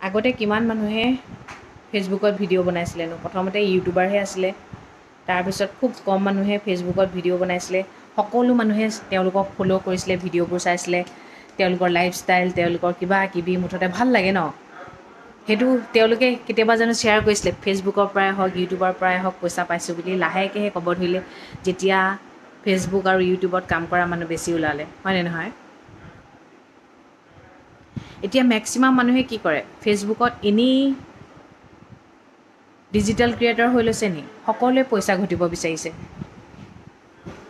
আগতে কিমান মানুহে ফেচবুকত ভিডিঅ' বনাইছিলেনো প্ৰথমতে ইউটিউবাৰহে আছিলে তাৰপিছত খুব কম মানুহে ফেচবুকত ভিডিঅ' বনাইছিলে সকলো মানুহে তেওঁলোকক ফ'ল' কৰিছিলে ভিডিঅ'বোৰ চাইছিলে তেওঁলোকৰ লাইফষ্টাইল তেওঁলোকৰ কিবা কিবি মুঠতে ভাল লাগে ন সেইটো তেওঁলোকে কেতিয়াবা জানো শ্বেয়াৰ কৰিছিলে ফেচবুকৰ পৰাই হওক ইউটিউবৰ পৰাই হওক পইচা পাইছোঁ বুলি লাহেকৈহে ক'ব ধৰিলে যেতিয়া ফেচবুক আৰু ইউটিউবত কাম কৰা মানুহ বেছি ওলালে হয়নে নহয় এতিয়া মেক্সিমাম মানুহে কি কৰে ফেচবুকত এনেই ডিজিটেল ক্ৰিয়েটৰ হৈ লৈছে নি সকলোৱে পইচা ঘটিব বিচাৰিছে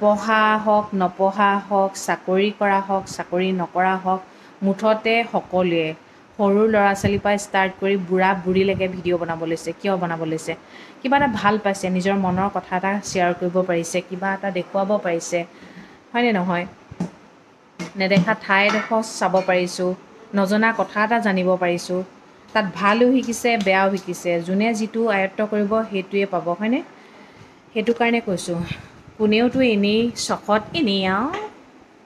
পঢ়া হওক নপঢ়া হওক চাকৰি কৰা হওক চাকৰি নকৰা হওক মুঠতে সকলোৱে সৰু ল'ৰা ছোৱালীৰ পৰা ষ্টাৰ্ট কৰি বুঢ়া বুঢ়ীলৈকে ভিডিঅ' বনাব লৈছে কিয় বনাব লৈছে কিবা এটা ভাল পাইছে নিজৰ মনৰ কথা এটা শ্বেয়াৰ কৰিব পাৰিছে কিবা এটা দেখুৱাব পাৰিছে হয়নে নহয় নেদেখা ঠাই এডোখৰ চাব পাৰিছোঁ নজনা কথা এটা জানিব পাৰিছোঁ তাত ভালো শিকিছে বেয়াও শিকিছে যোনে যিটো আয়ত্ব কৰিব সেইটোৱে পাব হয়নে সেইটো কাৰণে কৈছোঁ কোনেওতো এনেই চখত এনেই আৰু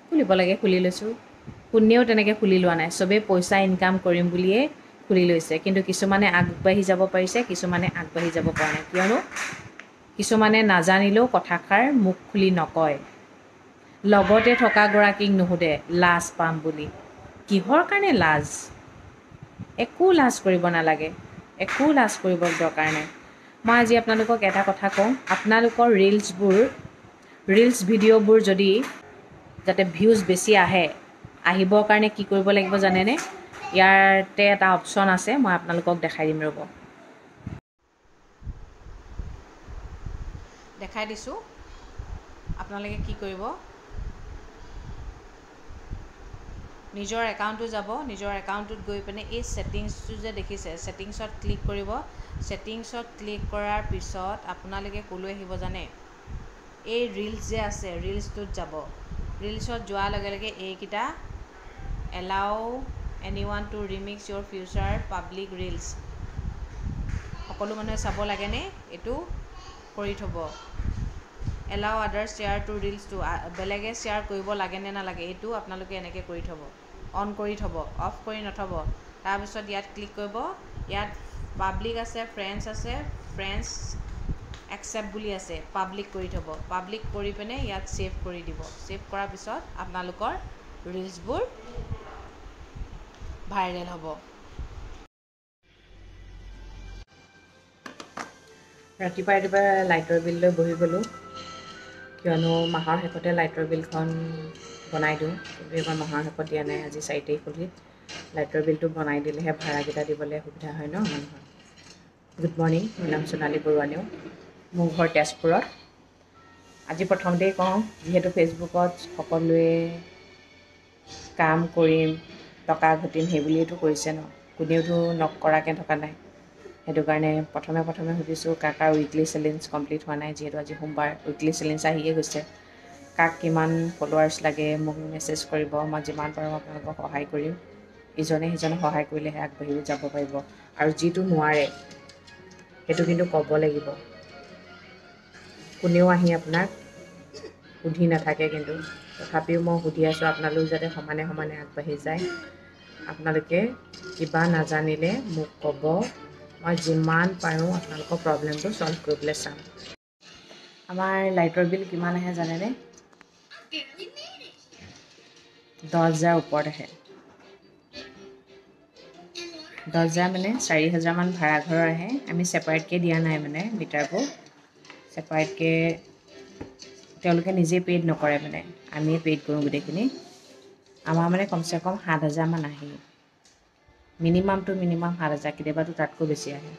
খুলিব লাগে খুলি লৈছোঁ কোনেও তেনেকৈ খুলি লোৱা নাই চবেই পইচা ইনকাম কৰিম বুলিয়ে খুলি লৈছে কিন্তু কিছুমানে আগবাঢ়ি যাব পাৰিছে কিছুমানে আগবাঢ়ি যাব পৰা নাই কিয়নো কিছুমানে নাজানিলেও কথাষাৰ মুখ খুলি নকয় লগতে থকাগৰাকীক নুসুধে লাজ পাম বুলি কিহৰ কাৰণে লাজ একো লাজ কৰিব নালাগে একো লাজ কৰিব দৰকাৰ নাই মই আজি আপোনালোকক এটা কথা কওঁ আপোনালোকৰ ৰিলছ ভিডিঅ'বোৰ যদি যাতে ভিউজ বেছি আহে আহিবৰ কাৰণে কি কৰিব লাগিব জানেনে ইয়াতে এটা অপশ্যন আছে মই আপোনালোকক দেখাই দিম ৰ'ব দেখাই দিছোঁ আপোনালোকে কি কৰিব নিজৰ একাউণ্টটো যাব নিজৰ একাউণ্টটোত গৈ পিনে এই ছেটিংছটো যে দেখিছে ছেটিংছত ক্লিক কৰিব ছেটিংছত ক্লিক কৰাৰ পিছত আপোনালোকে ক'লৈ আহিব জানে এই ৰিলছ যে আছে ৰিলছটোত যাব ৰিলছত যোৱাৰ লগে লগে এইকেইটা এলাউ এনিৱান টু ৰিমিক্স ইয়'ৰ ফিউচাৰ পাব্লিক ৰিলছ সকলো মানুহে চাব লাগেনে এইটো কৰি থ'ব এলাউ আদাৰ শ্বেয়াৰ টু ৰিলছটো বেলেগে শ্বেয়াৰ কৰিব লাগে নে নালাগে এইটো আপোনালোকে এনেকৈ কৰি থ'ব অন কৰি থ'ব অফ কৰি নথ'ব তাৰপিছত ইয়াত ক্লিক কৰিব ইয়াত পাব্লিক আছে ফ্ৰেণ্ডছ একচেপ্ট বুলি আছে পাব্লিক কৰি থ'ব পাব্লিক কৰি পিনে ইয়াত ছেভ কৰি দিব ছেভ কৰাৰ পিছত আপোনালোকৰ ৰিলছবোৰ ভাইৰেল হ'ব ৰাতিপুৱা লাইটৰ বিল লৈ বহি গ'লোঁ কিয়নো মাহৰ শেষতে লাইটৰ বিলখন বনাই দিওঁ কিন্তু এইবাৰ মাহৰ শেষত দিয়া নাই আজি 4 তাৰিখ হ'লেই লাইটৰ বিলটো বনাই দিলেহে ভাড়াকেইটা দিবলৈ সুবিধা হয় ন মানুহৰ গুড মৰ্ণিং মোৰ নাম সোণালী বৰুৱা নেওগ মোৰ ঘৰ তেজপুৰত আজি প্ৰথমতেই কওঁ যিহেতু ফেচবুকত সকলোৱে কাম কৰিম টকা ঘটিম সেইবুলিয়েতো কৰিছে ন কোনেওতো নকৰাকৈ থকা নাই সেইটো কাৰণে প্ৰথমে সুধিছোঁ কাৰ উইকলি চেলেঞ্জ কমপ্লিট হোৱা নাই যিহেতু আজি সোমবাৰ উইকলি চেলেঞ্জ আহিয়ে গৈছে কাক কিমান ফলোৱাৰ্ছ লাগে মোক মেছেজ কৰিব মই যিমান পাৰোঁ আপোনালোকক সহায় কৰিম ইজনে সিজনক সহায় কৰিলেহে আগবাঢ়ি যাব পাৰিব আৰু যিটো নোৱাৰে সেইটো কিন্তু ক'ব লাগিব কোনেও আহি আপোনাক সুধি নাথাকে কিন্তু তথাপিও মই সুধি আছোঁ আপোনালোক যাতে সমানে আগবাঢ়ি যায় আপোনালোকে কিবা নাজানিলে মোক ক'ব মই যিমান পাৰোঁ আপোনালোকৰ প্ৰব্লেমটো ছল্ভ কৰিবলৈ চাম আমাৰ লাইটৰ বিল কিমান আহে জানেনে 10,000 ওপৰত আহে 10,000 মানে 4,000 মান ভাড়া ঘৰৰ আহে আমি ছেপাৰেটকৈ দিয়া নাই মানে মিটাৰবোৰ ছেপাৰেটকৈ তেওঁলোকে নিজে পেইড নকৰে মানে আমিয়ে পেইড কৰোঁ গোটেইখিনি আমাৰ মানে কমচে কম 7,000 মান আহে মিনিমাম 7,000 কেতিয়াবাতো তাতকৈ বেছি আহে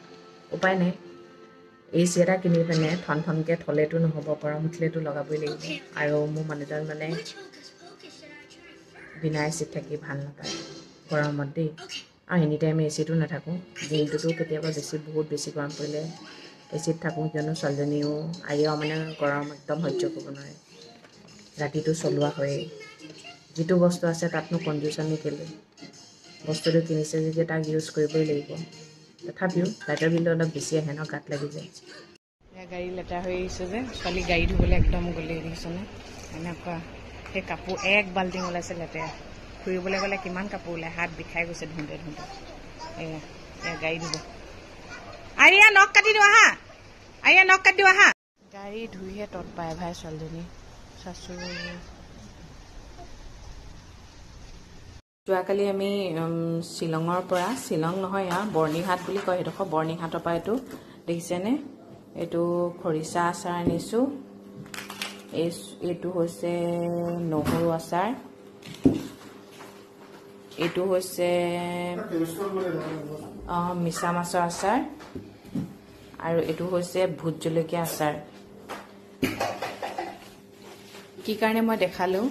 উপায় নাই AC এটা কিনি পিনে ঠনকৈ থ'লেতো নহ'ব গৰম উঠিলেতো লগাবই লাগিব আৰু মোৰ মানুহজন মানে বিনা এচিত থাকি ভাল নাপায় গৰমত দেই আৰু এনি টাইম এচিটো নাথাকোঁ দিনটোতো কেতিয়াবা বহুত বেছি গৰম পৰিলে এচিত থাকোঁ কিয়নো ছোৱালীজনীও আইও মানে গৰম একদম সহ্য কৰিব নোৱাৰে ৰাতিটো চলোৱা হয়েই যিটো বস্তু আছে তাতনো কনজুচামি কেলৈ বস্তুটো কিনিছে যেতিয়া তাক ইউজ কৰিবই লাগিব তথাপিও লাইটৰ বিলটো অলপ বেছি আহে ন গাত লাগি যায় গাড়ী লেতেৰা হৈ আহিছে যে ছোৱালী গাড়ী ধুবলৈ একদম গ'লেই দেখিছেনে এনেকুৱা সেই কাপোৰ এক বাল্টিং ওলাইছে লেতেৰা ফুৰিবলৈ গ'লে কিমান কাপোৰ ওলায় হাত বিষাই গৈছে ধুওঁতে এয়া গাড়ী ধুব আৰিয়া নখ কাটি দিওঁ আহা আৰিয়া নখ কাটি দিওঁ আহা গাড়ী ধুইহে তত পায় ভাই ছোৱালীজনী চাচু যোৱাকালি আমি শ্বিলঙৰ পৰা শ্বিলং নহয় বৰ্ণিহাট বুলি কয় সেইডোখৰ বৰ্ণিহাটৰ পৰা এইটো দেখিছেনে এইটো খৰিচা আচাৰ আনিছোঁ এইটো হৈছে নহৰু আচাৰ এইটো হৈছে মিছা মাছৰ আচাৰ আৰু এইটো হৈছে ভোট জলকীয়া আচাৰ কি কাৰণে মই দেখালোঁ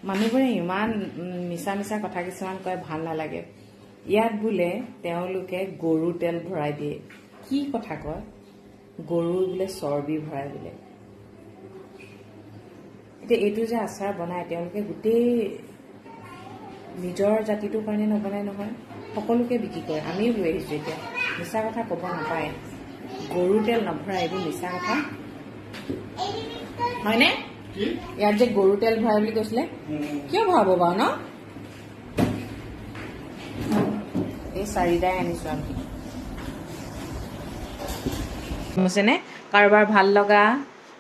মানুহবোৰে ইমান মিছা মিছা কথা কিছুমান কয় ভাল নালাগে ইয়াত বোলে তেওঁলোকে গৰু তেল ভৰাই দিয়ে কি কথা কয় গৰুৰ বোলে চৰ্বি ভৰাই বোলে এতিয়া এইটো যে আচাৰ বনায় তেওঁলোকে গোটেই নিজৰ জাতিটোৰ কাৰণে নবনায় নহয় সকলোকে বিক্ৰী কৰে আমিও লৈ আহিছোঁ এতিয়া মিছা কথা ক'ব নাপায় গৰু তেল নভৰাই এইবোৰ মিছা কথা হয়নে ইয়াত যে গৰু তেল ভৰাই বুলি কৈছিলে কিয় ভৰাব বাৰু ন এই চাৰিটাই আনিছোঁ আমি বুজিছেনে কাৰোবাৰ ভাল লগা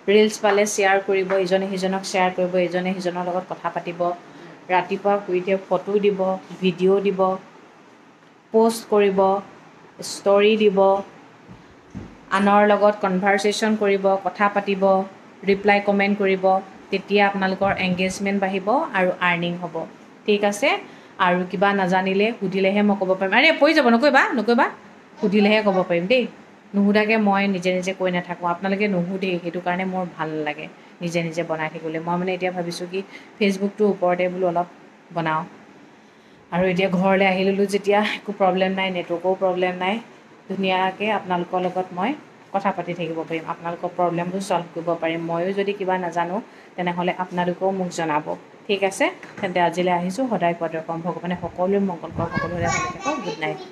ৰিলছ পালে শ্বেয়াৰ কৰিব ইজনে সিজনক শ্বেয়াৰ কৰিব ইজনে সিজনৰ লগত কথা পাতিব ৰাতিপুৱা শুই উঠি ফটো দিব ভিডিঅ' দিব পোষ্ট কৰিব ষ্টৰি দিব আনৰ লগত কনভাৰচেশ্যন কৰিব কথা পাতিব ৰিপ্লাই কমেণ্ট কৰিব তেতিয়া আপোনালোকৰ এংগেজমেণ্ট বাঢ়িব আৰু আৰ্নিং হ'ব ঠিক আছে আৰু কিবা নাজানিলে সুধিলেহে মই ক'ব পাৰিম আৰে পৰি যাব নকৈবা সুধিলেহে ক'ব পাৰিম দেই নুসুধাকৈ মই নিজে নিজে কৈ নাথাকোঁ আপোনালোকে নুসুধেই সেইটো কাৰণে মোৰ ভাল নালাগে নিজে নিজে বনাই থাকিবলৈ মই মানে এতিয়া ভাবিছোঁ কি ফেচবুকটোৰ ওপৰতে বোলো অলপ বনাওঁ আৰু এতিয়া ঘৰলৈ আহি ল'লোঁ যেতিয়া একো প্ৰব্লেম নাই নেটৱৰ্কৰো প্ৰব্লেম নাই ধুনীয়াকৈ আপোনালোকৰ লগত মই কথা পাতি থাকিব পাৰিম আপোনালোকৰ প্ৰব্লেমবোৰ ছল্ভ কৰিব পাৰিম ময়ো যদি কিবা নাজানো তেনেহ'লে আপোনালোকেও মোক জনাব ঠিক আছে তেন্তে আজিলৈ আহিছোঁ সদায় কোৱাদৰে কম ভগৱানে সকলোৰে মংগল কৰক সকলোৰে ভালে থাকক গুড নাইট